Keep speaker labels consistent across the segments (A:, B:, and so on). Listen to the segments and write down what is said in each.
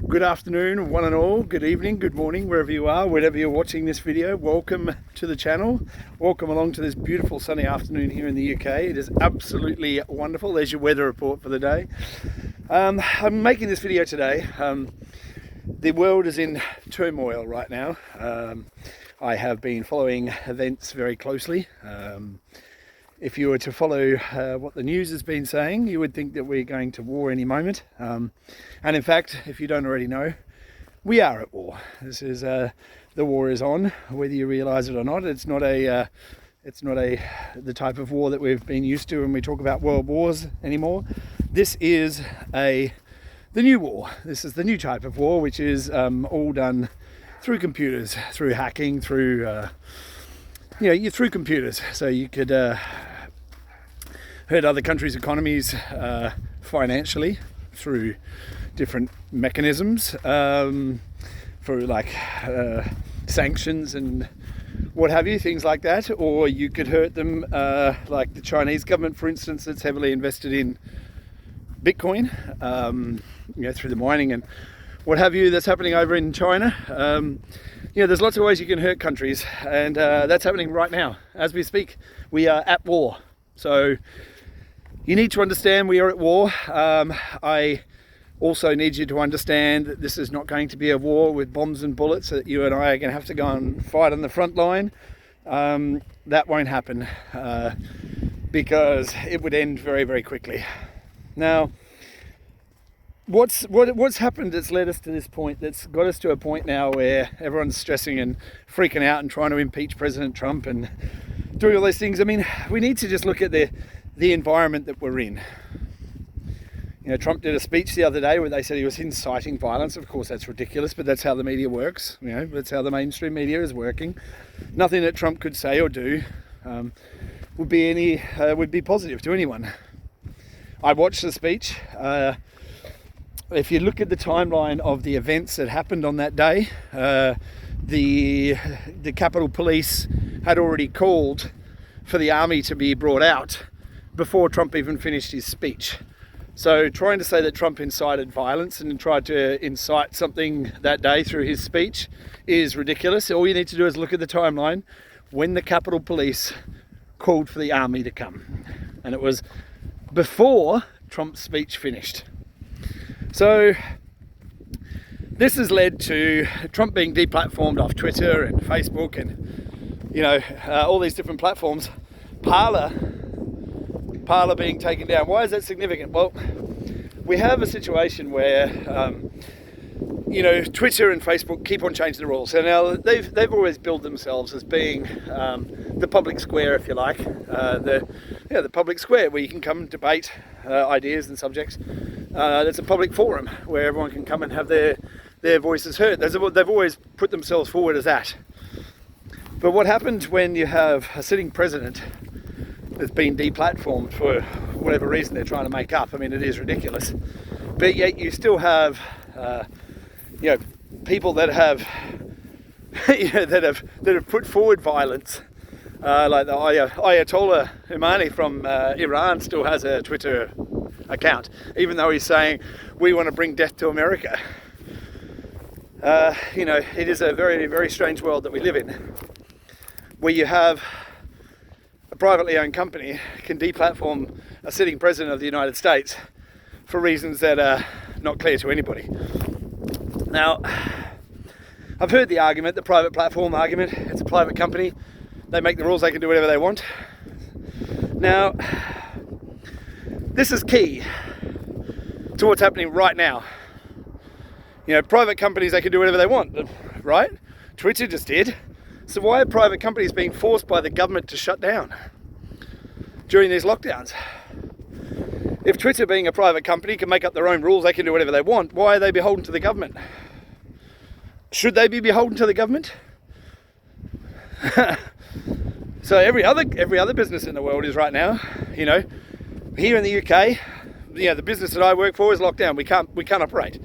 A: Good afternoon, one and all. Good evening, good morning, wherever you are, wherever you're watching this video. Welcome to the channel. Welcome along to this beautiful sunny afternoon here in the UK. It is absolutely wonderful. There's your weather report for the day. I'm making this video today. The world is in turmoil right now. I have been following events very closely. If you were to follow what the news has been saying, you would think that we're going to war any moment. And in fact, if you don't already know, we are at war. This is the war is on, whether you realise it or not. It's not the type of war that we've been used to when we talk about world wars anymore. This is the new war. This is the new type of war, which is all done through computers, through hacking, through through computers. So you could hurt other countries' economies financially through different mechanisms, for like sanctions and what have you, things like that. Or you could hurt them, like the Chinese government, for instance, that's heavily invested in Bitcoin, through the mining and what have you that's happening over in China. There's lots of ways you can hurt countries, and that's happening right now. As we speak, we are at war. So you need to understand we are at war. I also need you to understand that this is not going to be a war with bombs and bullets, that you and I are going to have to go and fight on the front line. That won't happen because it would end very, very quickly. Now, what's happened that's led us to this point, that's got us to a point now where everyone's stressing and freaking out and trying to impeach President Trump and doing all these things? I mean, we need to just look at the environment that we're in. Trump did a speech the other day where they said he was inciting violence. Of course, that's ridiculous, but that's how the media works. That's how the mainstream media is working. Nothing that Trump could say or do would be positive to anyone. I watched the speech. If you look at the timeline of the events that happened on that day, the Capitol Police had already called for the army to be brought out before Trump even finished his speech. So trying to say that Trump incited violence and tried to incite something that day through his speech is ridiculous. All you need to do is look at the timeline when the Capitol Police called for the army to come. And it was before Trump's speech finished. So this has led to Trump being deplatformed off Twitter and Facebook and all these different platforms. Parler being taken down. Why is that significant? Well, we have a situation where Twitter and Facebook keep on changing the rules. So now they've always billed themselves as being the public square, if you like, the public square where you can come and debate ideas and subjects. There's a public forum where everyone can come and have their voices heard. They've always put themselves forward as that. But what happened when you have a sitting president that's been deplatformed for whatever reason they're trying to make up? I mean, it is ridiculous. But yet you still have people that have that have put forward violence, like the Ayatollah Khomeini from Iran still has a Twitter account, even though he's saying we want to bring death to America. It is a very, very strange world that we live in, where you have a privately owned company can deplatform a sitting president of the United States for reasons that are not clear to anybody. Now, I've heard the argument, the private platform argument. It's a private company. They make the rules, they can do whatever they want. Now, this is key to what's happening right now. Private companies, they can do whatever they want, right? Twitter just did. So why are private companies being forced by the government to shut down during these lockdowns? If Twitter, being a private company, can make up their own rules, they can do whatever they want, why are they beholden to the government? Should they be beholden to the government? So every other business in the world is right now. Here in the UK, the business that I work for is locked down. We can't operate.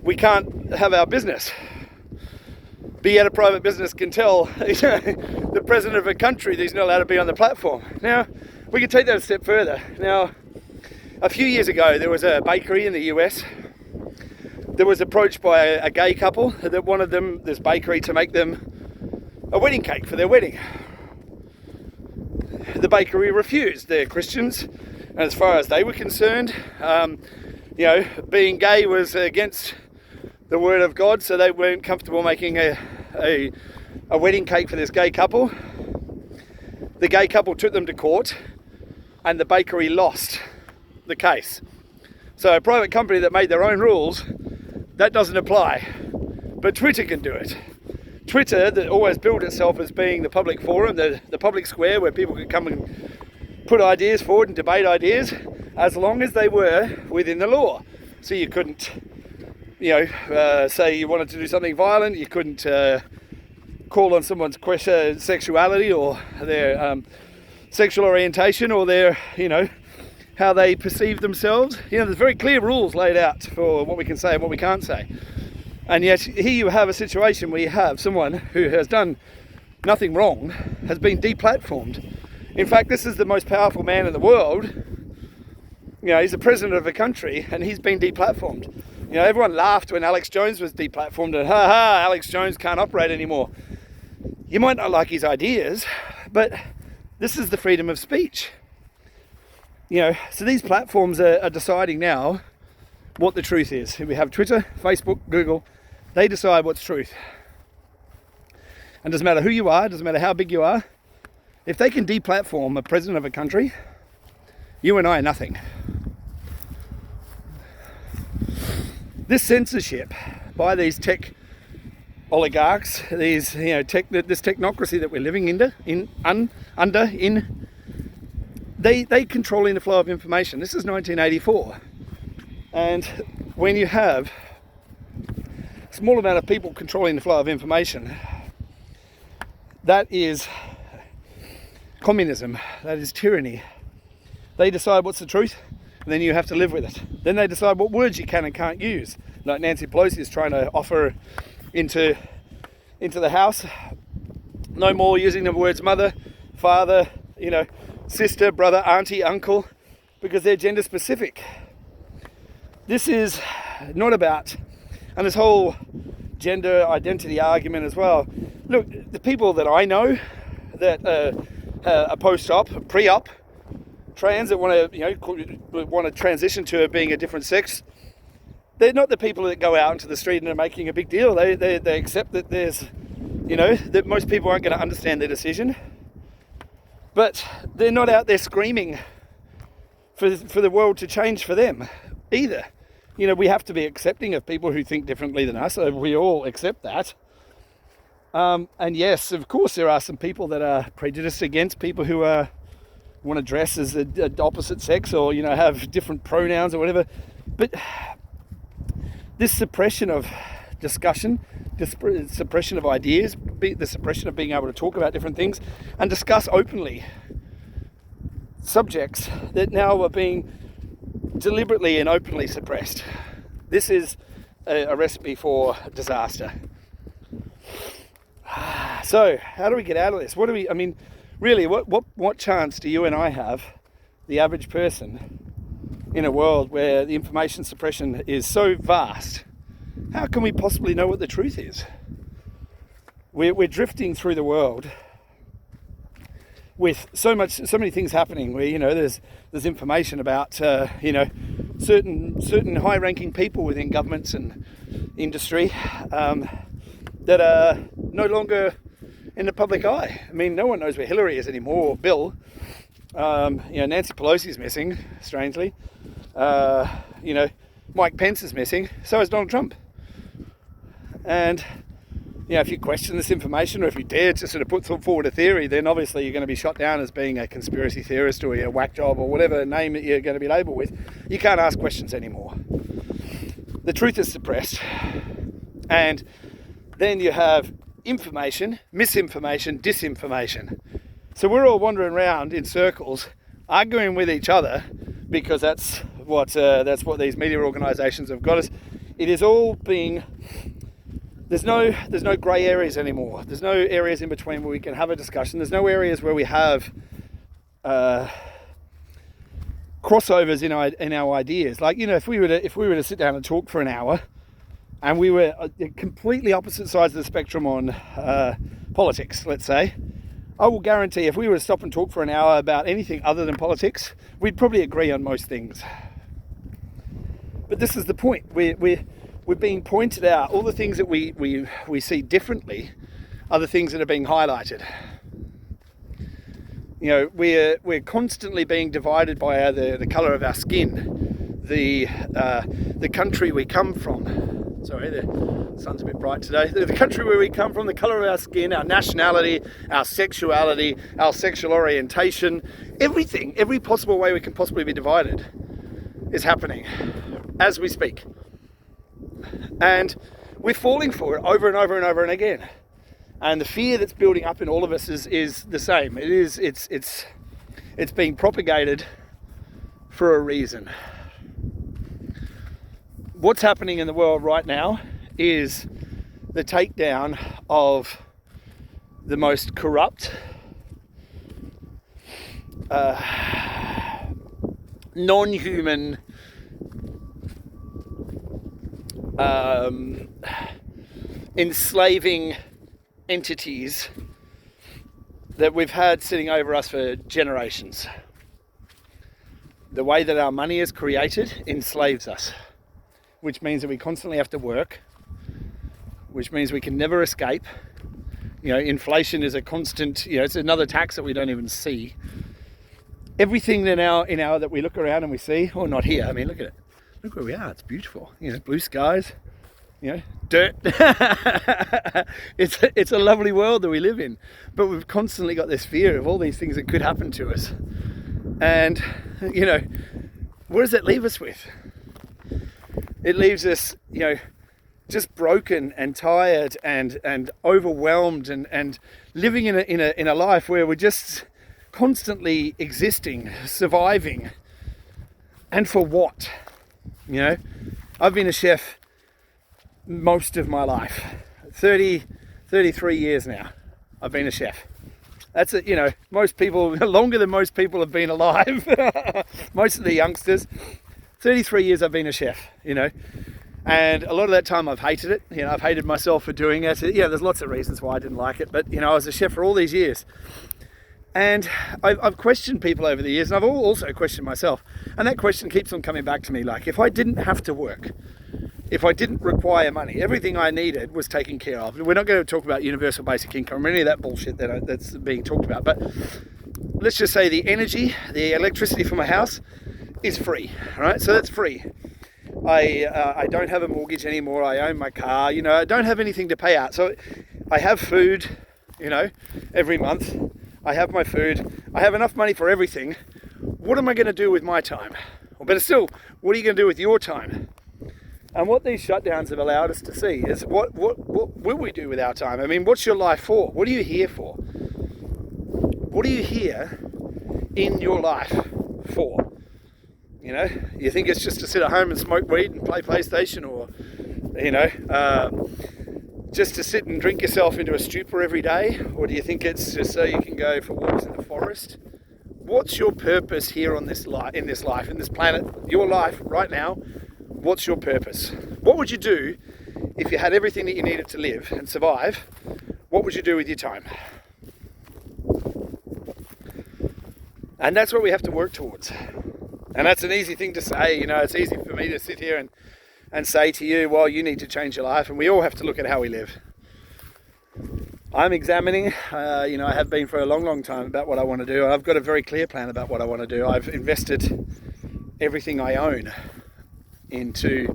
A: We can't have our business. But yet a private business can tell the president of a country that he's not allowed to be on the platform. Now, we can take that a step further. Now, a few years ago, there was a bakery in the US there was approached by a gay couple that wanted them, this bakery, to make them a wedding cake for their wedding. The bakery refused. They're Christians, and as far as they were concerned, being gay was against the word of God, so they weren't comfortable making a wedding cake for this gay couple. The gay couple took them to court, and the bakery lost the case. So a private company that made their own rules, that doesn't apply. But Twitter can do it. Twitter, that always billed itself as being the public forum, the public square where people could come and put ideas forward and debate ideas, as long as they were within the law. So you couldn't, say you wanted to do something violent, you couldn't call on someone's sexuality or their sexual orientation or their, how they perceive themselves. There's very clear rules laid out for what we can say and what we can't say. And yet here you have a situation where you have someone who has done nothing wrong, has been deplatformed. In fact, this is the most powerful man in the world. He's the president of a country and he's been deplatformed. Everyone laughed when Alex Jones was deplatformed and Alex Jones can't operate anymore. You might not like his ideas, but this is the freedom of speech. So these platforms are deciding now what the truth is. We have Twitter, Facebook, Google. They decide what's truth. And it doesn't matter who you are, it doesn't matter how big you are. If they can deplatform a president of a country, you and I are nothing. This censorship by these tech oligarchs, these this technocracy that we're living under, they controlling the flow of information. This is 1984, and when you have a small amount of people controlling the flow of information, that is communism, that is tyranny. They decide what's the truth, and then you have to live with it. Then they decide what words you can and can't use. Like Nancy Pelosi is trying to offer into the House, no more using the words mother, father, sister, brother, auntie, uncle, because they're gender specific. This is not about, and this whole gender identity argument as well. Look, the people that I know that are post-op, pre-op, trans, that want to transition to being a different sex, they're not the people that go out into the street and are making a big deal. They accept that there's, that most people aren't going to understand their decision. But they're not out there screaming for the world to change for them either. We have to be accepting of people who think differently than us. So we all accept that. And yes, of course, there are some people that are prejudiced against people who want to dress as the opposite sex or, have different pronouns or whatever. But this suppression of discussion, suppression of ideas, the suppression of being able to talk about different things and discuss openly subjects that now are being deliberately and openly suppressed. This is a recipe for disaster. So how do we get out of this? What chance do you and I have, the average person, in a world where the information suppression is so vast? How can we possibly know what the truth is? We're drifting through the world with so many things happening where, there's information about, certain high-ranking people within governments and industry that are no longer in the public eye. No one knows where Hillary is anymore, or Bill. Nancy Pelosi's missing, strangely. Mike Pence is missing. So is Donald Trump. And if you question this information, or if you dare to sort of put forward a theory, then obviously you're going to be shot down as being a conspiracy theorist or a whack job or whatever name that you're going to be labelled with. You can't ask questions anymore. The truth is suppressed. And then you have information, misinformation, disinformation. So we're all wandering around in circles, arguing with each other, because that's what these media organisations have got us. It is all being. There's no grey areas anymore. There's no areas in between where we can have a discussion. There's no areas where we have crossovers in our ideas. Like, if we were to sit down and talk for an hour, and we were completely opposite sides of the spectrum on politics, let's say, I will guarantee if we were to stop and talk for an hour about anything other than politics, we'd probably agree on most things. But this is the point. We're being pointed out. All the things that we see differently are the things that are being highlighted. You know, we're constantly being divided by the colour of our skin, the country we come from. Sorry, the sun's a bit bright today. The country where we come from, the colour of our skin, our nationality, our sexuality, our sexual orientation, everything, every possible way we can possibly be divided is happening as we speak. And we're falling for it over and over and over and again. And the fear that's building up in all of us is the same. It's being propagated for a reason. What's happening in the world right now is the takedown of the most corrupt, non-human, enslaving entities that we've had sitting over us for generations. The way that our money is created enslaves us, which means that we constantly have to work, which means we can never escape. You know, inflation is a constant, you know, it's another tax that we don't even see. Everything that we look around and we see, or not here, I mean, look at it. Look where we are, it's beautiful. You know, blue skies, you know, dirt. It's a lovely world that we live in. But we've constantly got this fear of all these things that could happen to us. And, you know, what does it leave us with? It leaves us, you know, just broken and tired and overwhelmed and living in a life where we're just constantly existing, surviving. And for what? You know, I've been a chef most of my life. 33 years now I've been a chef. That's it, you know, most people, longer than most people have been alive. Most of the youngsters. 33 years I've been a chef, you know, and a lot of that time I've hated it. You know, I've hated myself for doing it. Yeah, there's lots of reasons why I didn't like it, but, you know, I was a chef for all these years. And I've questioned people over the years, and I've also questioned myself. And that question keeps on coming back to me, like, if I didn't have to work, if I didn't require money, everything I needed was taken care of. We're not going to talk about universal basic income or any of that bullshit that's being talked about, but let's just say the energy, the electricity for my house is free, right? So that's free. I don't have a mortgage anymore. I own my car. You know, I don't have anything to pay out. So I have food, you know, every month. I have my food. I have enough money for everything. What am I going to do with my time? Or better still, what are you going to do with your time? And what these shutdowns have allowed us to see is what will we do with our time? I mean, what's your life for? What are you here for? What are you here in your life for? You know, you think it's just to sit at home and smoke weed and play PlayStation, or, you know, just to sit and drink yourself into a stupor every day? Or do you think it's just so you can go for walks in the forest? What's your purpose here on this life, in this planet, your life right now? What's your purpose? What would you do if you had everything that you needed to live and survive? What would you do with your time? And that's what we have to work towards. And that's an easy thing to say, you know, it's easy for me to sit here and say to you, well, you need to change your life, and we all have to look at how we live. I'm examining, you know, I have been for a long, long time about what I want to do. I've got a very clear plan about what I want to do. I've invested everything I own into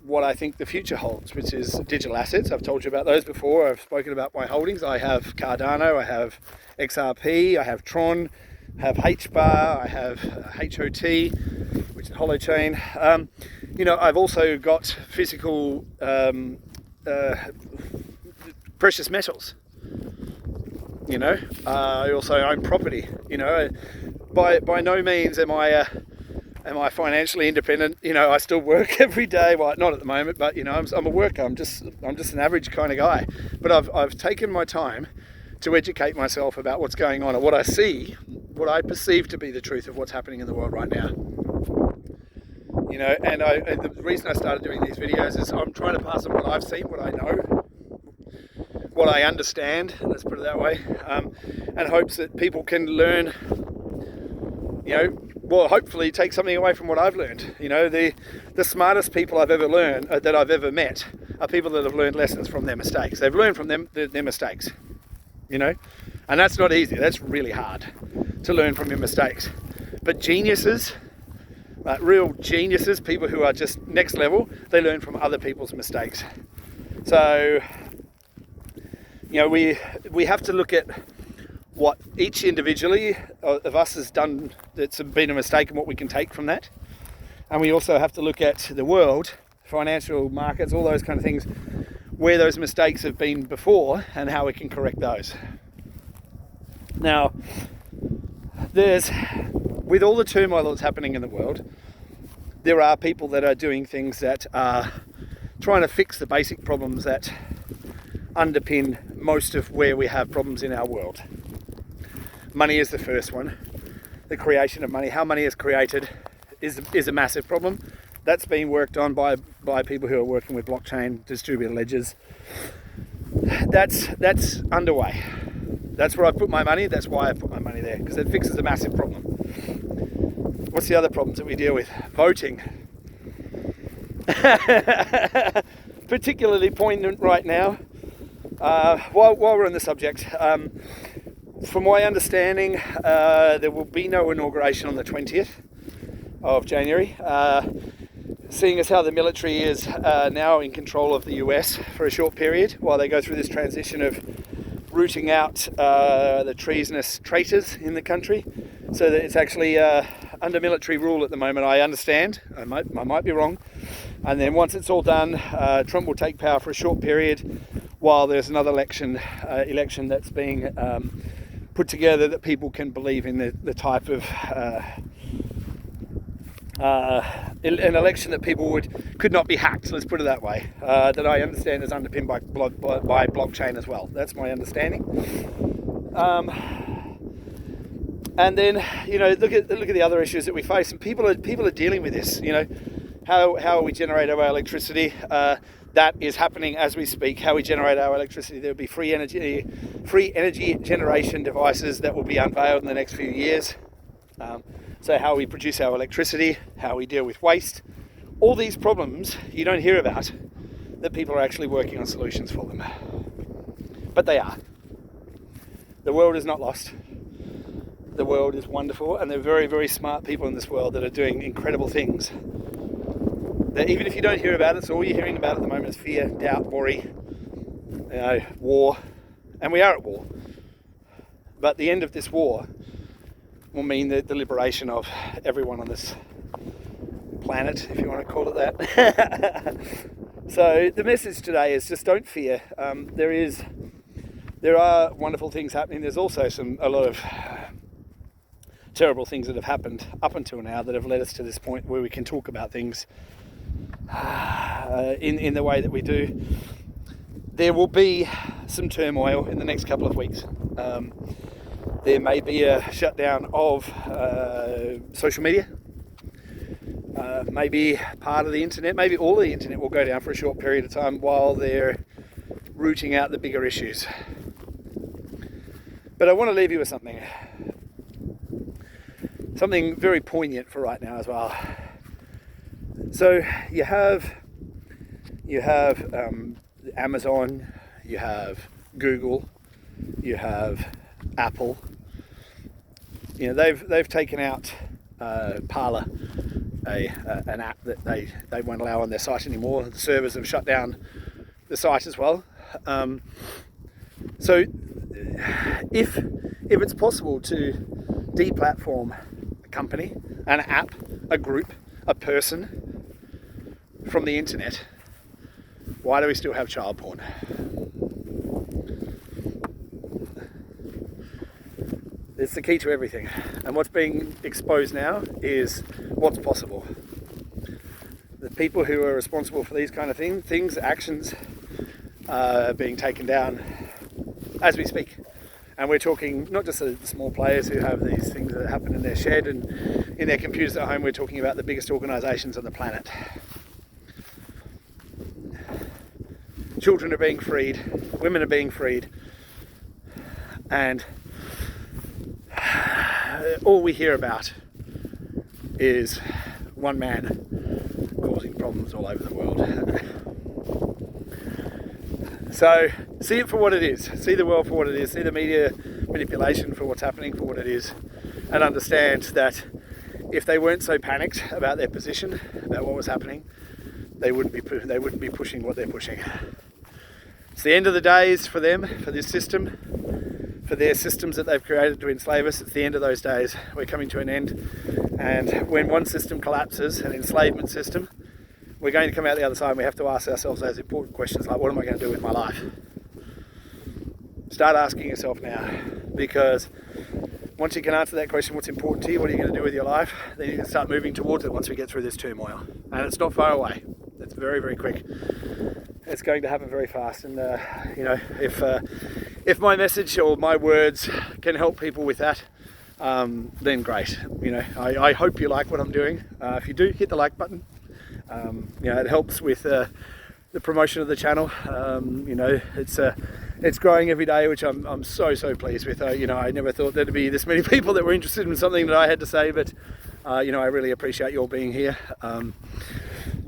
A: what I think the future holds, which is digital assets. I've told you about those before. I've spoken about my holdings. I have Cardano, I have XRP, I have Tron, I have HBAR, I have HOT, which is Holochain. You know, I've also got physical precious metals. You know, I also own property. You know, by no means am I financially independent. You know, I still work every day. Well, not at the moment, but you know, I'm a worker. I'm just an average kind of guy. But I've taken my time to educate myself about what's going on and what I see, what I perceive to be the truth of what's happening in the world right now. you know, and the reason I started doing these videos is I'm trying to pass on what I've seen, what I know, what I understand, let's put it that way, and hopes that people can learn, you know, well, hopefully take something away from what I've learned. You know, the smartest people I've ever learned, that I've ever met, are people that have learned lessons from their mistakes. They've learned from their mistakes, you know, and that's not easy. That's really hard to learn from your mistakes. But geniuses, real geniuses, people who are just next level, they learn from other people's mistakes. So, you know, we have to look at what each individually of us has done that's been a mistake and what we can take from that. And we also have to look at the world, financial markets, all those kind of things, where those mistakes have been before and how we can correct those. Now, with all the turmoil that's happening in the world, there are people that are doing things that are trying to fix the basic problems that underpin most of where we have problems in our world. Money is the first one. The creation of money, how money is created, is a massive problem. That's being worked on by people who are working with blockchain, distributed ledgers. That's underway. That's where I put my money. That's why I put my money there, because it fixes a massive problem. What's the other problems that we deal with? Voting. Particularly poignant right now. While we're on the subject, from my understanding, there will be no inauguration on the 20th of January, seeing as how the military is now in control of the US for a short period while they go through this transition of rooting out the treasonous traitors in the country, so that it's actually under military rule at the moment, I understand. I might be wrong. And then once it's all done, Trump will take power for a short period while there's another election that's being put together that people can believe in the type of an election that people could not be hacked, let's put it that way, that I understand is underpinned by blockchain as well. That's my understanding. And then, you know, look at the other issues that we face, and people are dealing with this. You know, how we generate our electricity. That is happening as we speak. How we generate our electricity. There will be free energy generation devices that will be unveiled in the next few years. So how we produce our electricity, how we deal with waste, all these problems you don't hear about, that people are actually working on solutions for them. But they are. The world is not lost. The world is wonderful, and there are very, very smart people in this world that are doing incredible things. That even if you don't hear about it, so all you're hearing about at the moment is fear, doubt, worry, war, and we are at war. But the end of this war will mean the liberation of everyone on this planet, if you want to call it that. So the message today is just don't fear. There are wonderful things happening. There's also a lot of terrible things that have happened up until now that have led us to this point where we can talk about things in the way that we do. There will be some turmoil in the next couple of weeks. There may be a shutdown of social media. Maybe part of the internet, maybe all of the internet will go down for a short period of time while they're rooting out the bigger issues. But I want to leave you with something very poignant for right now as well. So you have Amazon, you have Google, you have Apple. You know, they've taken out Parler, an app that they won't allow on their site anymore. The servers have shut down the site as well. So if it's possible to deplatform a company, an app, a group, a person from the internet, why do we still have child porn? It's the key to everything. And what's being exposed now is what's possible. The people who are responsible for these kind of things, actions, are being taken down as we speak. And we're talking not just the small players who have these things that happen in their shed and in their computers at home. We're talking about the biggest organisations on the planet. Children are being freed, women are being freed, and all we hear about is one man causing problems all over the world. So see it for what it is, see the world for what it is, see the media manipulation for what's happening for what it is, and understand that if they weren't so panicked about their position, about what was happening, they wouldn't be pushing what they're pushing. It's the end of the days for them, for this system, for their systems that they've created to enslave us. It's the end of those days. We're coming to an end, and when one system collapses, an enslavement system, we're going to come out the other side, and we have to ask ourselves those important questions like, what am I going to do with my life? Start asking yourself now, because once you can answer that question, what's important to you, what are you going to do with your life, then you can start moving towards it once we get through this turmoil. And it's not far away. It's very, very quick. It's going to happen very fast. And, if my message or my words can help people with that, then great. I hope you like what I'm doing. If you do, hit the like button. It helps with the promotion of the channel. It's growing every day, which I'm so pleased with. I never thought there'd be this many people that were interested in something that I had to say, but I really appreciate you all being here.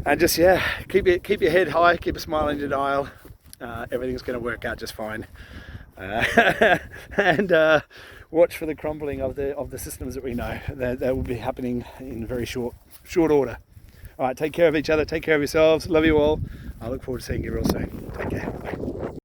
A: And just keep your head high, keep a smile in denial. Everything's going to work out just fine. And watch for the crumbling of the systems that we know that will be happening in very short order. All right, take care of each other, take care of yourselves. Love you all. I look forward to seeing you real soon. Take care. Bye.